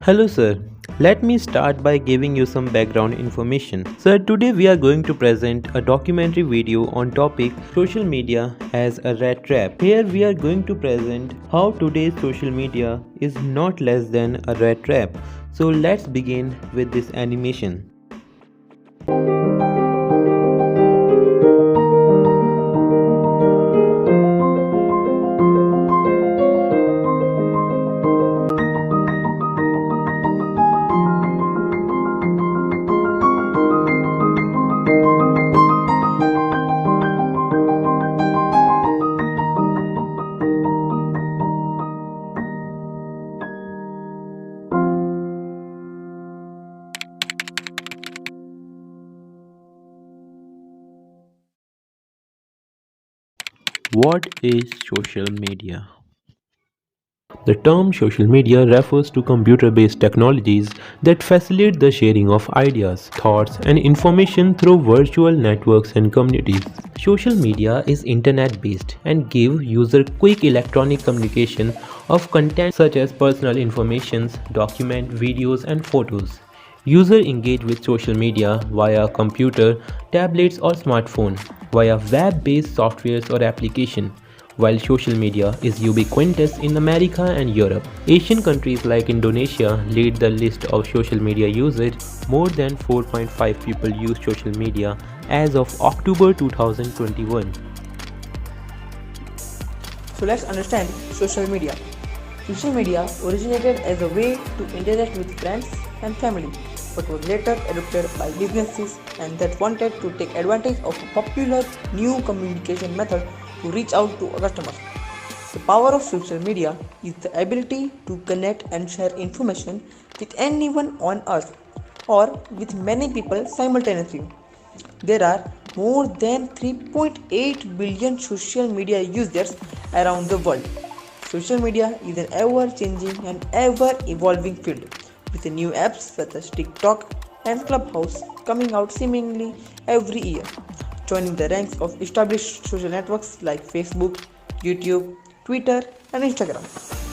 Hello sir, let me start by giving you some background information. Sir, today we are going to present a documentary video on topic social media as a rat trap. Here we are going to present how today's social media is not less than a rat trap. So let's begin with this animation. What is social media? The term social media refers to computer based technologies that facilitate the sharing of ideas, thoughts, and information through virtual networks and communities. Social media is internet based and give user quick electronic communication of content such as personal information, document, videos, and photos. Users engage with social media via computer, tablets, or smartphone, via web-based softwares or application. While social media is ubiquitous in America and Europe, Asian countries like Indonesia lead the list of social media usage. More than 4.5 people use social media as of October 2021. So let's understand social media. Social media originated as a way to interact with friends and family, but was later adopted by businesses and that wanted to take advantage of a popular new communication method to reach out to customers. The power of social media is the ability to connect and share information with anyone on earth or with many people simultaneously. There are more than 3.8 billion social media users around the world. Social media is an ever-changing and ever-evolving field, with new apps such as TikTok and Clubhouse coming out seemingly every year, joining the ranks of established social networks like Facebook, YouTube, Twitter, and Instagram.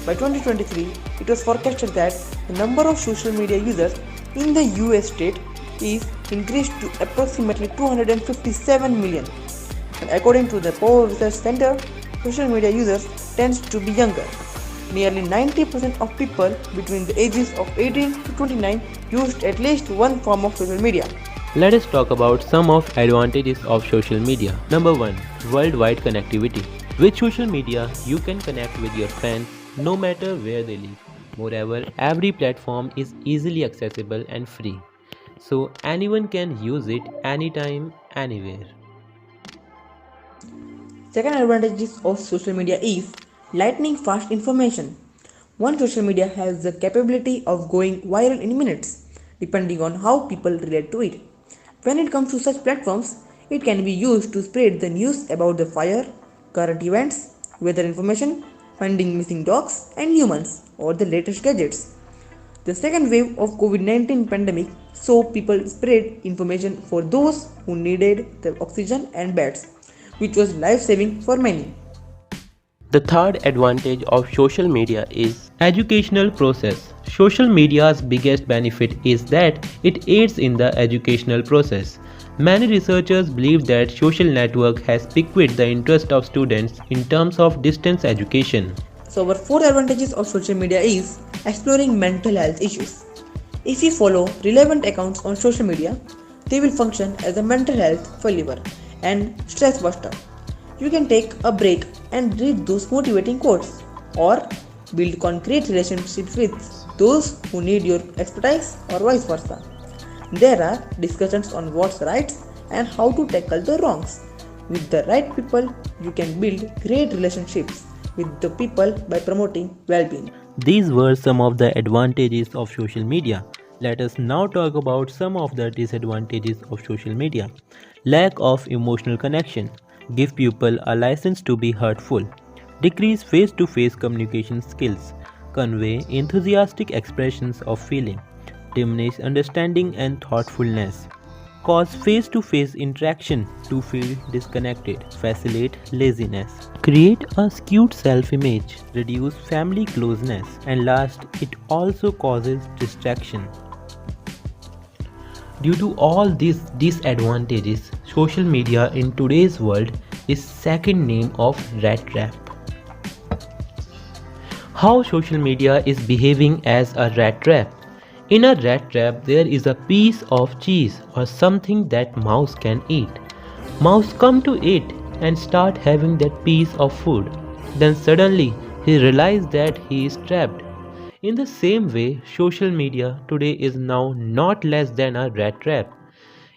By 2023, it was forecasted that the number of social media users in the US state is increased to approximately 257 million. And according to the Power Research Center, social media users tends to be younger. Nearly 90% of people between the ages of 18 to 29 used at least one form of social media. Let us talk about some of advantages of social media. Number 1. Worldwide connectivity. With social media, you can connect with your friends no matter where they live. Moreover, every platform is easily accessible and free, so anyone can use it anytime, anywhere. Second advantage of social media is lightning fast information. One social media has the capability of going viral in minutes, depending on how people relate to it. When it comes to such platforms, it can be used to spread the news about the fire, current events, weather information, finding missing dogs and humans, or the latest gadgets. The second wave of COVID-19 pandemic saw people spread information for those who needed the oxygen and beds, which was life-saving for many. The third advantage of social media is educational process. Social media's biggest benefit is that it aids in the educational process. Many researchers believe that social network has piqued the interest of students in terms of distance education. So our fourth advantages of social media is exploring mental health issues. If you follow relevant accounts on social media, they will function as a mental health follower and stress buster. You can take a break and read those motivating quotes or build concrete relationships with those who need your expertise or vice versa. There are discussions on what's right and how to tackle the wrongs. With the right people, you can build great relationships with the people by promoting well-being. These were some of the advantages of social media. Let us now talk about some of the disadvantages of social media. Lack of emotional connection. Give people a license to be hurtful. Decrease face-to-face communication skills. Convey enthusiastic expressions of feeling. Diminish understanding and thoughtfulness. cause face-to-face interaction to feel disconnected, facilitate laziness, create a skewed self-image, reduce family closeness, and last, it also causes distraction. Due to all these disadvantages, social media in today's world is second name of Rattrap. How social media is behaving as a rat trap. In a rat trap, there is a piece of cheese or something that mouse can eat. Mouse come to it and start having that piece of food. Then suddenly he realizes that he is trapped. In the same way, social media today is now not less than a rat trap.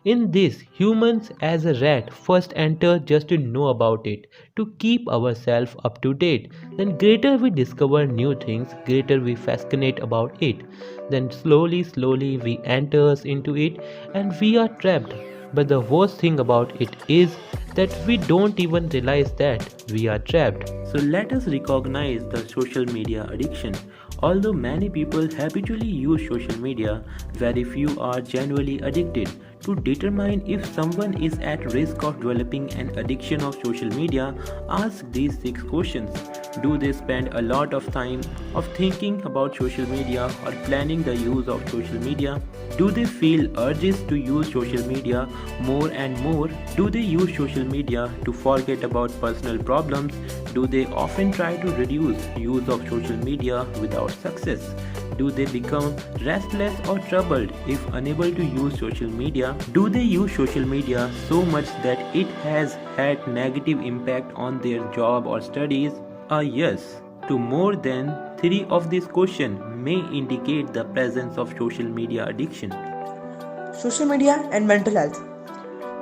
In this, humans as a rat first enter just to know about it, to keep ourselves up to date. Then greater we discover new things, greater we fascinate about it. Then slowly we enters into it and we are trapped. But the worst thing about it is that we don't even realize that we are trapped. So let us recognize the social media addiction. Although many people habitually use social media, very few are genuinely addicted. To determine if someone is at risk of developing an addiction of social media, ask these 6 questions. Do they spend a lot of time of thinking about social media or planning the use of social media? Do they feel urges to use social media more and more? Do they use social media to forget about personal problems? Do they often try to reduce use of social media without success? Do they become restless or troubled if unable to use social media? Do they use social media so much that it has had negative impact on their job or studies? A yes to more than 3 of these questions may indicate the presence of social media addiction. Social media and mental health.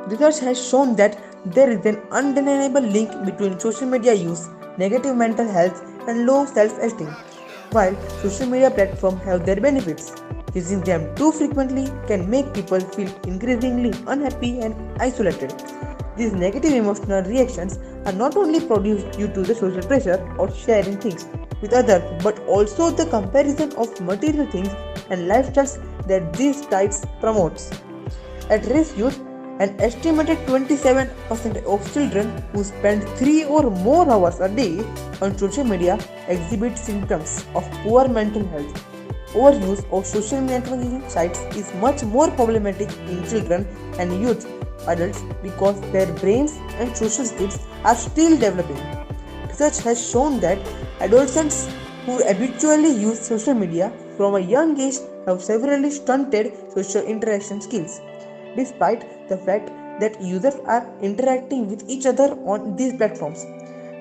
Research has shown that there is an undeniable link between social media use, negative mental health, and low self-esteem. While social media platforms have their benefits, using them too frequently can make people feel increasingly unhappy and isolated. These negative emotional reactions are not only produced due to the social pressure of sharing things with others, but also the comparison of material things and lifestyles that these sites promotes. At risk youth, an estimated 27% of children who spend 3 or more hours a day on social media exhibit symptoms of poor mental health. Overuse of social networking sites is much more problematic in children and youth adults because their brains and social skills are still developing. Research has shown that adolescents who habitually use social media from a young age have severely stunted social interaction skills, despite the fact that users are interacting with each other on these platforms.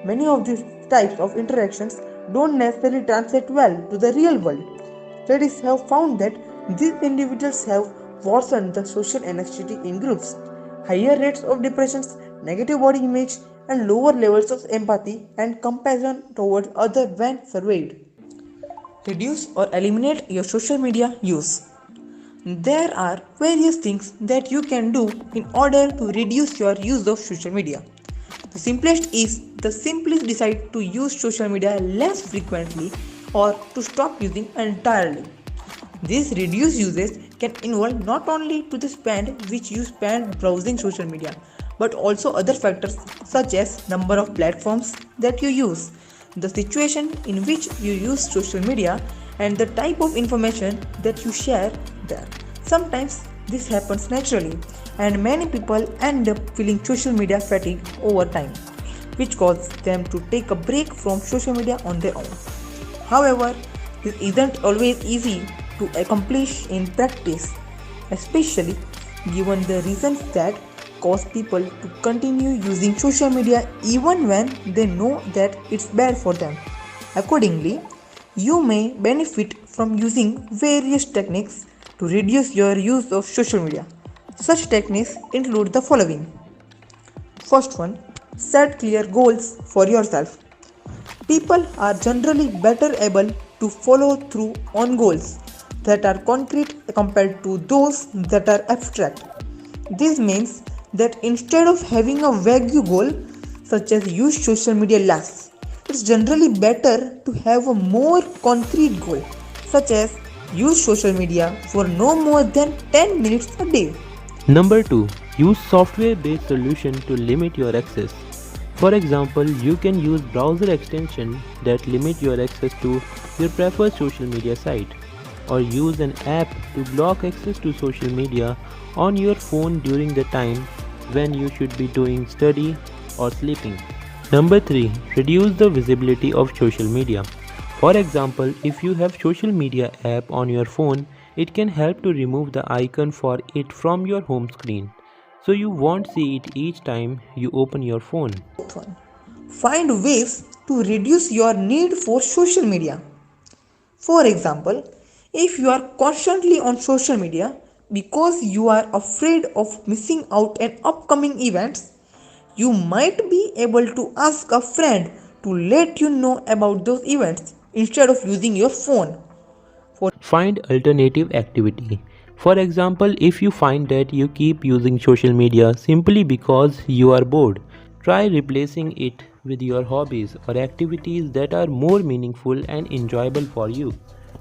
Many of these types of interactions don't necessarily translate well to the real world. Studies have found that these individuals have worsened the social anxiety in groups, higher rates of depression, negative body image, and lower levels of empathy and compassion towards others when surveyed. Reduce or eliminate your social media use. There are various things that you can do in order to reduce your use of social media. The simplest is to simply decide to use social media less frequently or to stop using entirely. This reduced usage can involve not only to the spend which you spend browsing social media, but also other factors such as number of platforms that you use, the situation in which you use social media, and the type of information that you share there. Sometimes this happens naturally, and many people end up feeling social media fatigue over time, which causes them to take a break from social media on their own. However, this isn't always easy to accomplish in practice, especially given the reasons that cause people to continue using social media even when they know that it's bad for them. Accordingly, you may benefit from using various techniques to reduce your use of social media. Such techniques include the following. First one, set clear goals for yourself. People are generally better able to follow through on goals that are concrete compared to those that are abstract. This means that instead of having a vague goal such as use social media less, it's generally better to have a more concrete goal such as use social media for no more than 10 minutes a day. Number 2. Use software-based solution to limit your access. For example, you can use browser extension that limit your access to your preferred social media site, or use an app to block access to social media on your phone during the time when you should be doing study or sleeping. Number 3. Reduce the visibility of social media. For example, if you have social media app on your phone, it can help to remove the icon for it from your home screen, so you won't see it each time you open your phone. One. Find ways to reduce your need for social media. For example, if you are constantly on social media because you are afraid of missing out on upcoming events, you might be able to ask a friend to let you know about those events instead of using your phone. Find alternative activity. For example, if you find that you keep using social media simply because you are bored, try replacing it with your hobbies or activities that are more meaningful and enjoyable for you.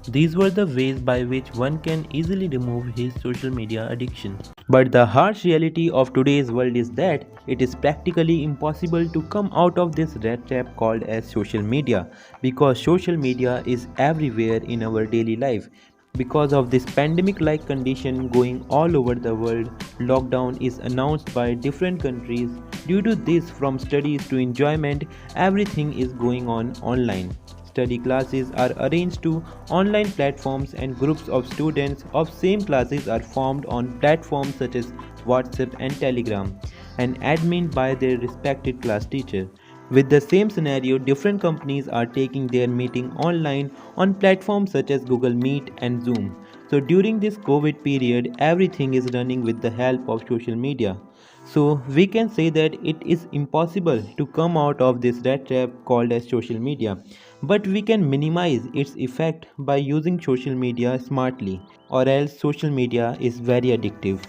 These were the ways by which one can easily remove his social media addiction. But the harsh reality of today's world is that it is practically impossible to come out of this rat trap called as social media, because social media is everywhere in our daily life. Because of this pandemic like condition going all over the world, lockdown is announced by different countries. Due to this, from studies to enjoyment, everything is going on online. Study classes are arranged to online platforms, and groups of students of same classes are formed on platforms such as WhatsApp and Telegram and admin by their respected class teacher. With the same scenario, different companies are taking their meeting online on platforms such as Google Meet and Zoom. So during this COVID period, everything is running with the help of social media. So we can say that it is impossible to come out of this rat trap called as social media, but we can minimize its effect by using social media smartly, or else social media is very addictive.